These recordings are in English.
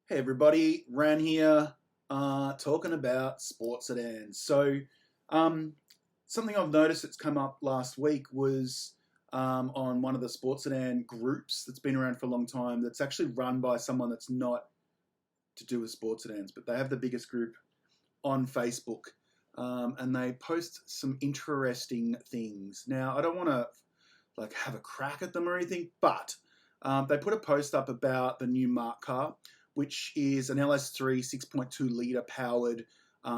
Hey everybody, Ran here, talking about sports sedans. Um, something I've noticed that's come up last week was on one of the sports sedan groups that's been around for a long time. That's actually run by someone that's not to do with sports sedans, but they have the biggest group on Facebook, and they post some interesting things. Now, I don't want to like have a crack at them or anything, but they put a post up about the new Mark car, which is an LS3 6.2 litre powered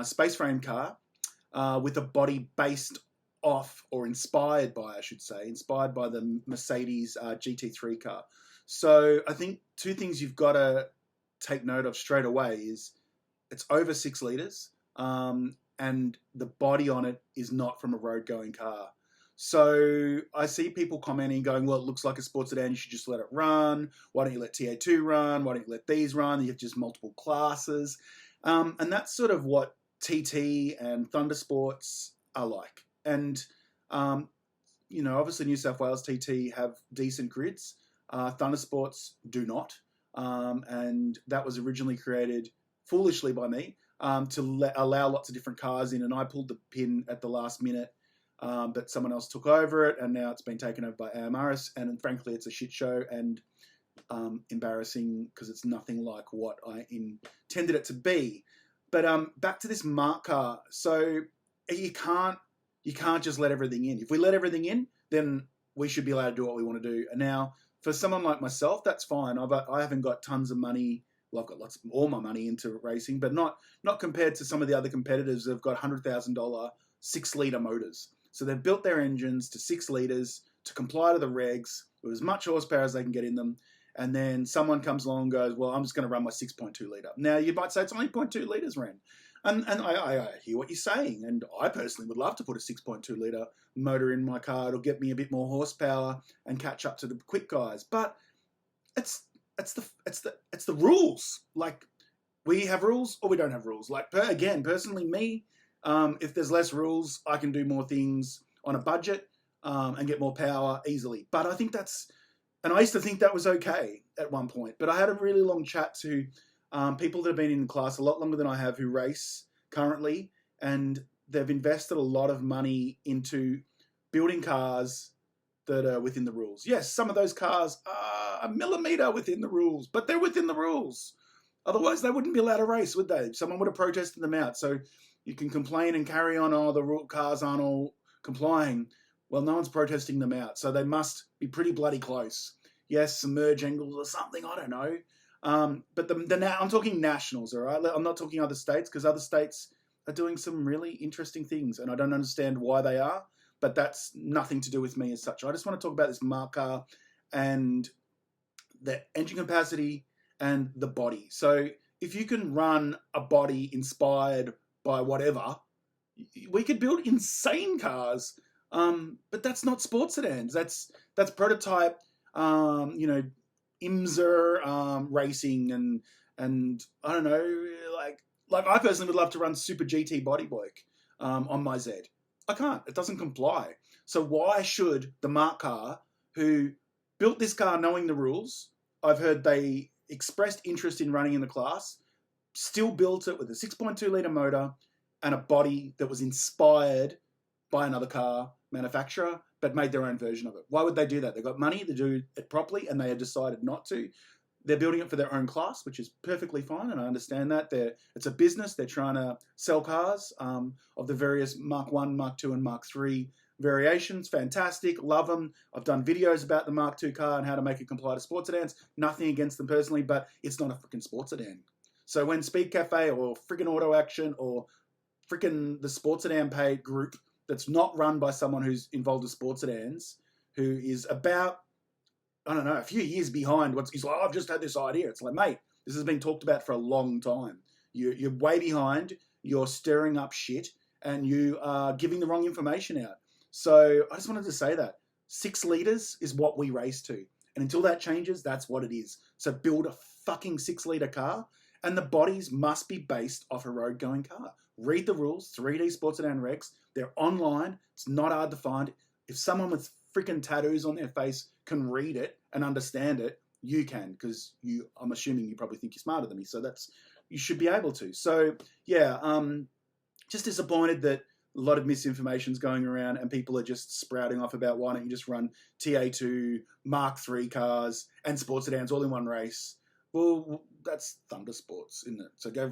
space frame car with a body based off or inspired by, I should say, inspired by the Mercedes GT3 car. So I think two things you've got to take note of straight away is it's over 6 litres, and the body on it is not from a road going car. So I see people commenting, going, well, it looks like a sports sedan. You should just let it run. Why don't you let TA2 run? Why don't you let these run? You have just multiple classes. And that's sort of what TT and Thunder Sports are like. And, obviously New South Wales TT have decent grids. Thunder Sports do not. And that was originally created foolishly by me to allow lots of different cars in. And I pulled the pin at the last minute. But someone else took over it, and now it's been taken over by AMRS, and frankly, it's a shit show and embarrassing because it's nothing like what I intended it to be. But back to this Mark car. So you can't just let everything in. If we let everything in, then we should be allowed to do what we want to do. And now, for someone like myself, that's fine. I haven't got tons of money. Well, I've got all my money into racing, but not compared to some of the other competitors that've got $100,000 6-litre motors. So they've built their engines to 6 litres to comply to the regs with as much horsepower as they can get in them. And then someone comes along and goes, well, I'm just going to run my 6.2 litre. Now, you might say it's only 0.2 litres, Ren. And I hear what you're saying. And I personally would love to put a 6.2 litre motor in my car. It'll get me a bit more horsepower and catch up to the quick guys. But it's the rules. Like, we have rules or we don't have rules. Like, personally, me, if there's less rules, I can do more things on a budget and get more power easily. But I think and I used to think that was okay at one point. But I had a really long chat to people that have been in class a lot longer than I have who race currently, and they've invested a lot of money into building cars that are within the rules. Yes, some of those cars are a millimetre within the rules, but they're within the rules. Otherwise, they wouldn't be allowed to race, would they? Someone would have protested them out. So you can complain and carry on, the cars aren't all complying. Well, no one's protesting them out, so they must be pretty bloody close. Yes, some merge angles or something, I don't know. But I'm talking nationals, all right? I'm not talking other states, because other states are doing some really interesting things, and I don't understand why they are, but that's nothing to do with me as such. I just want to talk about this Mark car and the engine capacity and the body. So if you can run a body inspired by whatever, we could build insane cars, but that's not sports sedans. That's prototype, IMSA racing, and I don't know, like I personally would love to run Super GT body bike on my Z. I can't. It doesn't comply. So why should the Mark car, who built this car knowing the rules, I've heard they expressed interest in running in the class, still built it with a 6.2 litre motor and a body that was inspired by another car manufacturer, but made their own version of it? Why would they do that? They've got money to do it properly, and they have decided not to. They're building it for their own class, which is perfectly fine, and I understand that. It's a business. They're trying to sell cars of the various Mark 1, Mark 2, and Mark 3 variations. Fantastic. Love them. I've done videos about the Mark 2 car and how to make it comply to sports sedans. Nothing against them personally, but it's not a freaking sports sedan. So when Speed Cafe or freaking Auto Action or freaking the Sports Sedan paid group that's not run by someone who's involved with sports sedans, who is about, I don't know, a few years behind he's like, oh, I've just had this idea. It's like, mate, this has been talked about for a long time. You're way behind. You're stirring up shit, and you are giving the wrong information out. So I just wanted to say that 6 litres is what we race to. And until that changes, that's what it is. So build a fucking 6-litre car, and the bodies must be based off a road-going car. Read the rules, 3D Sports Sedan regs. They're online. It's not hard to find. If someone with freaking tattoos on their face can read it and understand it, you can, because I'm assuming you probably think you're smarter than me, so you should be able to. So yeah, just disappointed that a lot of misinformation's going around and people are just sprouting off about why don't you just run TA2, Mark III cars and sports sedans all in one race. Well, that's Thunder Sports, isn't it? So go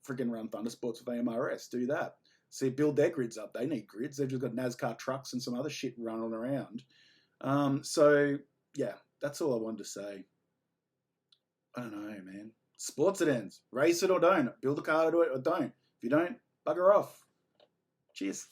friggin' run Thunder Sports with AMRS. Do that. See, build their grids up. They need grids. They've just got NASCAR trucks and some other shit running around. So yeah, that's all I wanted to say. I don't know, man. Sports sedans. Race it or don't. Build a car to do it or don't. If you don't, bugger off. Cheers.